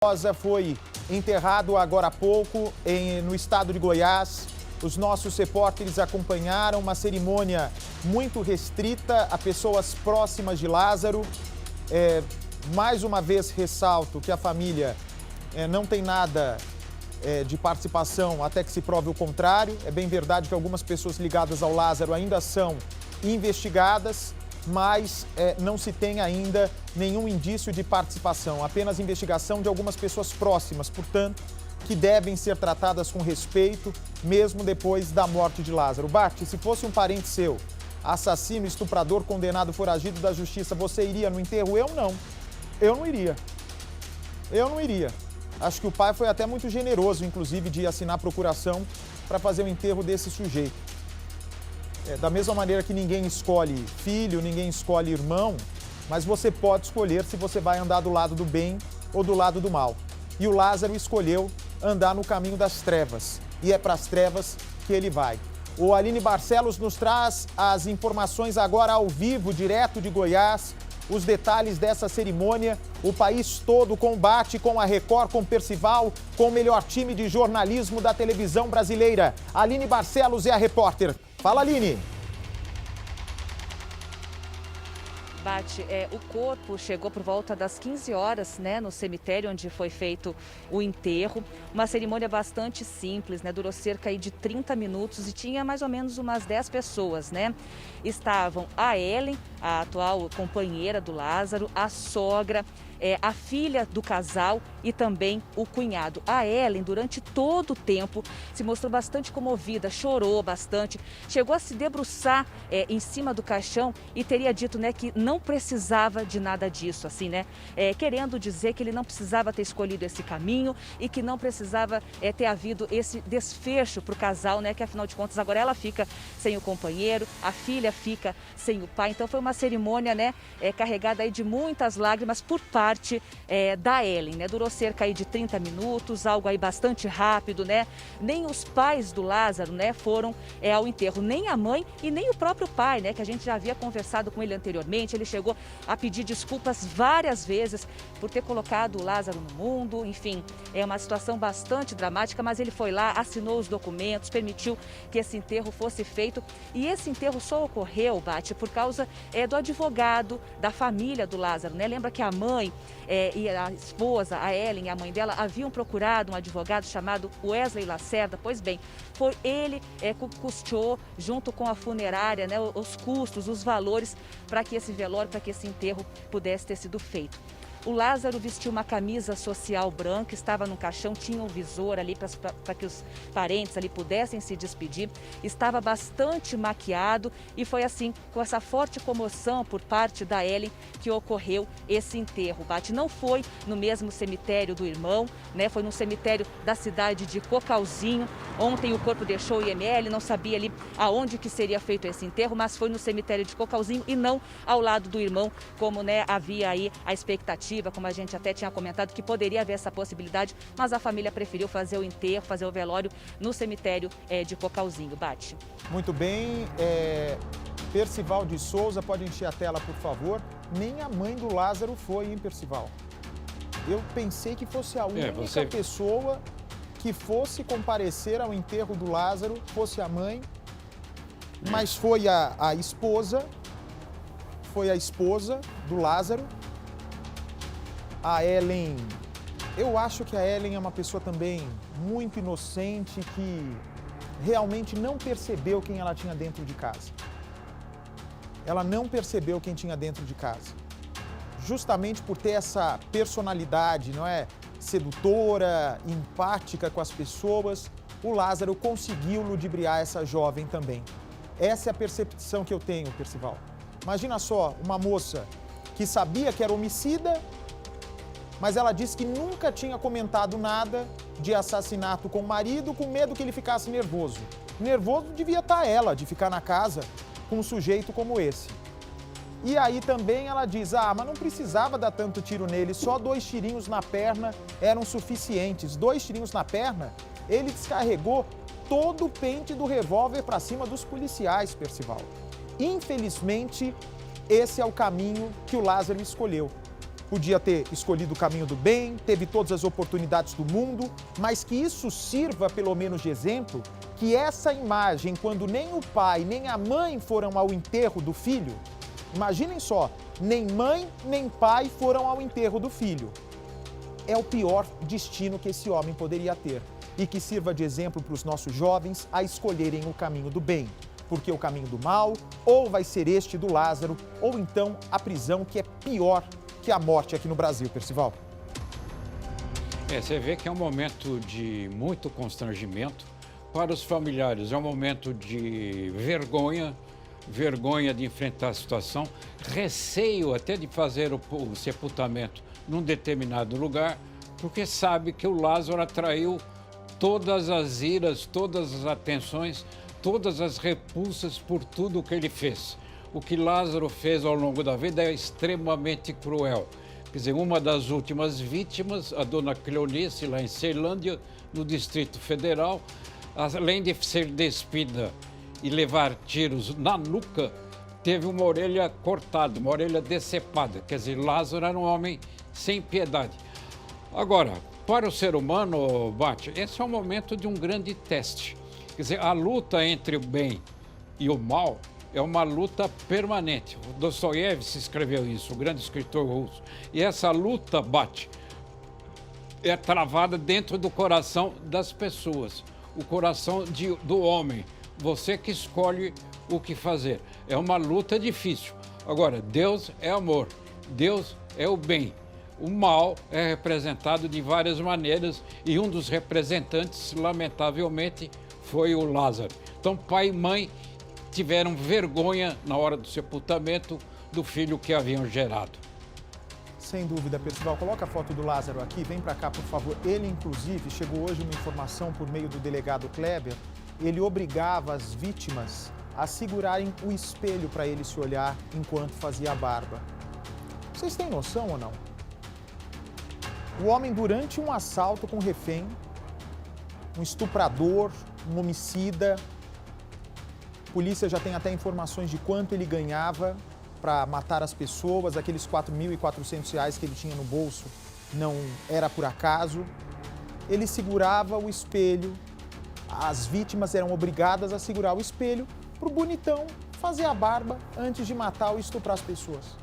Rosa foi enterrado agora há pouco no estado de Goiás. Os nossos repórteres acompanharam uma cerimônia muito restrita a pessoas próximas de Lázaro. Mais uma vez ressalto que a família não tem nada de participação até que se prove o contrário. É bem verdade que algumas pessoas ligadas ao Lázaro ainda são investigadas, mas não se tem ainda nenhum indício de participação, apenas investigação de algumas pessoas próximas, portanto, que devem ser tratadas com respeito, mesmo depois da morte de Lázaro. Bart, se fosse um parente seu, assassino, estuprador, condenado, foragido da justiça, você iria no enterro? Eu não. Eu não iria. Eu não iria. Acho que o pai foi até muito generoso, inclusive, de assinar procuração para fazer o enterro desse sujeito. Da mesma maneira que ninguém escolhe filho, ninguém escolhe irmão, mas você pode escolher se você vai andar do lado do bem ou do lado do mal. E o Lázaro escolheu andar no caminho das trevas, e é para as trevas que ele vai. O Aline Barcelos nos traz as informações agora ao vivo, direto de Goiás, os detalhes dessa cerimônia, o país todo combate com a Record, com Percival, com o melhor time de jornalismo da televisão brasileira. Aline Barcelos é a repórter. Fala, Aline. Bate, o corpo chegou por volta das 15 horas, né, no cemitério onde foi feito o enterro. Uma cerimônia bastante simples, né, durou cerca de 30 minutos e tinha mais ou menos umas 10 pessoas, né. Estavam a Ellen, a atual companheira do Lázaro, a sogra, a filha do casal e também o cunhado. A Ellen, durante todo o tempo, se mostrou bastante comovida, chorou bastante, chegou a se debruçar em cima do caixão e teria dito, né, que não precisava de nada disso, assim, né, querendo dizer que ele não precisava ter escolhido esse caminho e que não precisava ter havido esse desfecho para o casal, né, que afinal de contas agora ela fica sem o companheiro, a filha fica sem o pai. Então foi uma cerimônia, né, carregada aí de muitas lágrimas por parte da Ellen, né? Durou cerca aí de 30 minutos, algo aí bastante rápido, né? Nem os pais do Lázaro, né, foram ao enterro, nem a mãe e nem o próprio pai, né, que a gente já havia conversado com ele anteriormente. Ele chegou a pedir desculpas várias vezes por ter colocado o Lázaro no mundo. Enfim, é uma situação bastante dramática, mas ele foi lá, assinou os documentos, permitiu que esse enterro fosse feito. E esse enterro só ocorreu, Bate, por causa do advogado da família do Lázaro, né? Lembra que a mãe e a esposa, a Ellen, a mãe dela, haviam procurado um advogado chamado Wesley Lacerda. Pois bem, foi ele que custeou, junto com a funerária, né, os custos, os valores para que esse velório, para que esse enterro pudesse ter sido feito. O Lázaro vestiu uma camisa social branca, estava no caixão, tinha um visor ali para que os parentes ali pudessem se despedir. Estava bastante maquiado e foi assim, com essa forte comoção por parte da Ellen, que ocorreu esse enterro. Bate, não foi no mesmo cemitério do irmão, né? Foi no cemitério da cidade de Cocalzinho. Ontem o corpo deixou o IML, não sabia ali aonde que seria feito esse enterro, mas foi no cemitério de Cocalzinho e não ao lado do irmão, como, né, havia aí a expectativa, como a gente até tinha comentado, que poderia haver essa possibilidade, mas a família preferiu fazer o enterro, fazer o velório no cemitério de Cocalzinho. Bate. Muito bem. Percival de Souza, pode encher a tela, por favor. Nem a mãe do Lázaro foi, hein, Percival? Eu pensei que fosse a única pessoa que fosse comparecer ao enterro do Lázaro, fosse a mãe, mas foi a esposa do Lázaro. A Ellen, eu acho que a Ellen é uma pessoa também muito inocente, que realmente não percebeu quem ela tinha dentro de casa. Ela não percebeu quem tinha dentro de casa. Justamente por ter essa personalidade, não é, sedutora, empática com as pessoas, o Lázaro conseguiu ludibriar essa jovem também. Essa é a percepção que eu tenho, Percival. Imagina só, uma moça que sabia que era homicida, mas ela disse que nunca tinha comentado nada de assassinato com o marido, com medo que ele ficasse nervoso. Nervoso devia estar ela, de ficar na casa com um sujeito como esse. E aí também ela diz, mas não precisava dar tanto tiro nele, só 2 tirinhos na perna eram suficientes. 2 tirinhos na perna, ele descarregou todo o pente do revólver para cima dos policiais, Percival. Infelizmente, esse é o caminho que o Lázaro escolheu. podia ter escolhido o caminho do bem, teve todas as oportunidades do mundo, mas que isso sirva pelo menos de exemplo, que essa imagem, quando nem o pai nem a mãe foram ao enterro do filho, imaginem só, nem mãe nem pai foram ao enterro do filho. É o pior destino que esse homem poderia ter e que sirva de exemplo para os nossos jovens a escolherem o caminho do bem, porque o caminho do mal ou vai ser este do Lázaro ou então a prisão, que é pior que a morte aqui no Brasil, Percival. Você vê que é um momento de muito constrangimento para os familiares, é um momento de vergonha de enfrentar a situação, receio até de fazer o sepultamento num determinado lugar, porque sabe que o Lázaro atraiu todas as iras, todas as atenções, todas as repulsas por tudo o que ele fez. O que Lázaro fez ao longo da vida é extremamente cruel. Quer dizer, uma das últimas vítimas, a dona Cleonice, lá em Ceilândia, no Distrito Federal, além de ser despida e levar tiros na nuca, teve uma orelha cortada, uma orelha decepada. Quer dizer, Lázaro era um homem sem piedade. Agora, para o ser humano, Bate, esse é um momento de um grande teste. Quer dizer, a luta entre o bem e o mal é uma luta permanente. O Dostoiévski escreveu isso, o grande escritor russo. E essa luta, Bate, é travada dentro do coração das pessoas, o coração do homem. Você que escolhe o que fazer. É uma luta difícil. Agora, Deus é amor, Deus é o bem. O mal é representado de várias maneiras e um dos representantes, lamentavelmente, foi o Lázaro. Então, pai e mãe tiveram vergonha na hora do sepultamento do filho que haviam gerado. Sem dúvida, Percival. Coloca a foto do Lázaro aqui, vem para cá, por favor. Ele, inclusive, chegou hoje uma informação por meio do delegado Kleber, ele obrigava as vítimas a segurarem o espelho para ele se olhar enquanto fazia a barba. Vocês têm noção ou não? O homem, durante um assalto com refém, um estuprador, um homicida, a polícia já tem até informações de quanto ele ganhava para matar as pessoas, aqueles R$ 4.400 que ele tinha no bolso não era por acaso. Ele segurava o espelho, as vítimas eram obrigadas a segurar o espelho para o bonitão fazer a barba antes de matar ou estuprar as pessoas.